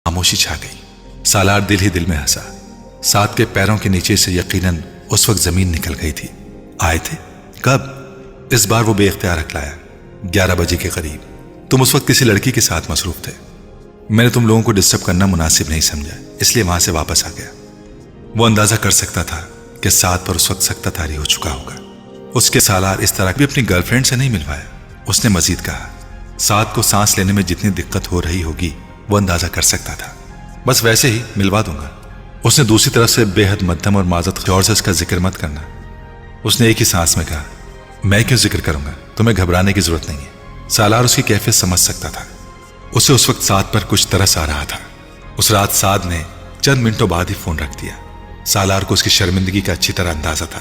خاموشی چھا گئی۔ سالار دل ہی دل میں ہنسا۔ سعد کے پیروں کے نیچے سے یقیناً اس وقت زمین نکل گئی تھی۔ آئے تھے؟ کب؟ اس بار وہ بے اختیار اکلایا۔ 11 بجے کے قریب۔ تم اس وقت کسی لڑکی کے ساتھ مصروف تھے۔ میں نے تم لوگوں کو ڈسٹرب کرنا مناسب نہیں سمجھا، اس لیے وہاں سے واپس آ گیا۔ وہ اندازہ کر سکتا تھا کہ سعد پر اس وقت سخت طاری ہو چکا ہوگا۔ اس کے سالار اس طرح بھی اپنی گرل فرینڈ سے نہیں ملوایا۔ اس نے مزید کہا، سعد کو سانس لینے میں جتنی دقت ہو رہی ہوگی وہ اندازہ کر سکتا تھا، بس ویسے ہی ملوا دوں گا۔ اس نے دوسری طرف سے بے حد مدھم اور معذرت خور سے اس کا ذکر مت کرنا۔ اس نے ایک ہی سانس میں کہا، میں کیوں ذکر کروں گا، تمہیں گھبرانے کی ضرورت نہیں ہے۔ سالار اس کی کیفیت سمجھ سکتا تھا۔ اسے اس وقت سعد پر کچھ ترس آ رہا تھا۔ اس رات سعد نے چند منٹوں بعد ہی فون رکھ دیا۔ سالار کو اس کی شرمندگی کا اچھی طرح اندازہ تھا۔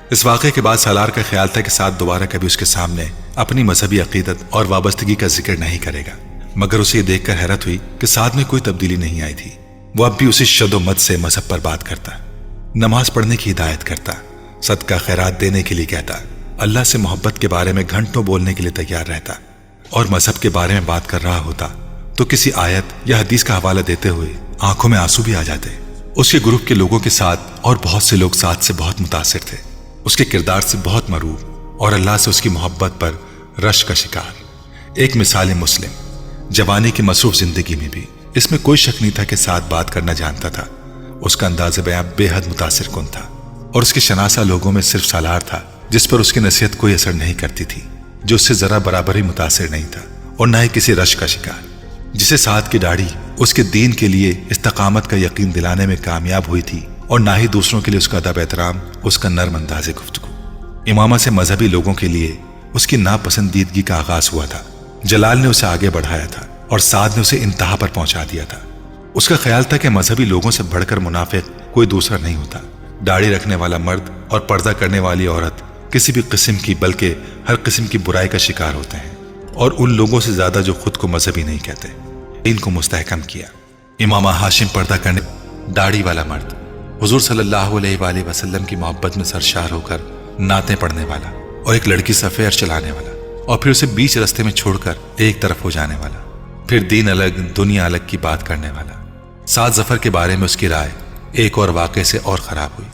اس واقعے کے بعد سالار کا خیال تھا کہ سعد دوبارہ کبھی اس کے سامنے اپنی مذہبی عقیدت اور وابستگی کا ذکر نہیں کرے گا، مگر اسے یہ دیکھ کر حیرت ہوئی کہ سعد میں کوئی تبدیلی نہیں آئی تھی۔ وہ اب بھی اسی شد و مت سے مذہب پر بات کرتا، نماز پڑھنے کی ہدایت کرتا، صدقہ خیرات دینے کے لیے کہتا، اللہ سے محبت کے بارے میں گھنٹوں بولنے کے لیے تیار رہتا، اور مذہب کے بارے میں بات کر رہا ہوتا تو کسی آیت یا حدیث کا حوالہ دیتے ہوئے آنکھوں میں آنسو بھی آ جاتے۔ اس کے گروپ کے لوگوں کے ساتھ اور بہت سے لوگ سعد سے بہت متاثر تھے، اس کے کردار سے بہت مرعوب اور اللہ سے اس کی محبت پر رشک کا شکار۔ ایک مثال مسلم جوانی کی مصروف زندگی میں بھی اس میں کوئی شک نہیں تھا کہ سعد بات کرنا جانتا تھا۔ اس کا انداز بیان بے حد متاثر کن تھا، اور اس کے شناسہ لوگوں میں صرف سالار تھا جس پر اس کی نصیحت کوئی اثر نہیں کرتی تھی، جو اس سے ذرا برابر ہی متاثر نہیں تھا، اور نہ ہی کسی رشک کا شکار۔ جسے سعد کی داڑھی اس کے دین کے لیے استقامت کا یقین دلانے میں کامیاب ہوئی تھی، اور نہ ہی دوسروں کے لیے اس کا ادب احترام، اس کا نرم انداز گفتگو۔ امامہ سے مذہبی لوگوں کے لیے اس کی ناپسندیدگی کا آغاز ہوا تھا۔ جلال نے اسے آگے بڑھایا تھا اور سعد نے اسے انتہا پر پہنچا دیا تھا۔ اس کا خیال تھا کہ مذہبی لوگوں سے بڑھ کر منافق کوئی دوسرا نہیں ہوتا۔ داڑھی رکھنے والا مرد اور پردہ کرنے والی عورت کسی بھی قسم کی بلکہ ہر قسم کی برائی کا شکار ہوتے ہیں، اور ان لوگوں سے زیادہ جو خود کو مذہبی نہیں کہتے۔ ان کو مستحکم کیا۔ امامہ ہاشم پردہ کرنے داڑھی والا مرد، حضور صلی اللہ علیہ وآلہ وسلم کی محبت میں سرشار ہو کر نعتیں پڑھنے والا، اور ایک لڑکی سے افیئر چلانے والا، اور پھر اسے بیچ رستے میں چھوڑ کر ایک طرف ہو جانے والا، پھر دین الگ دنیا الگ کی بات کرنے والا۔ سعد ظفر کے بارے میں اس کی رائے ایک اور واقعے سے اور خراب ہوئی۔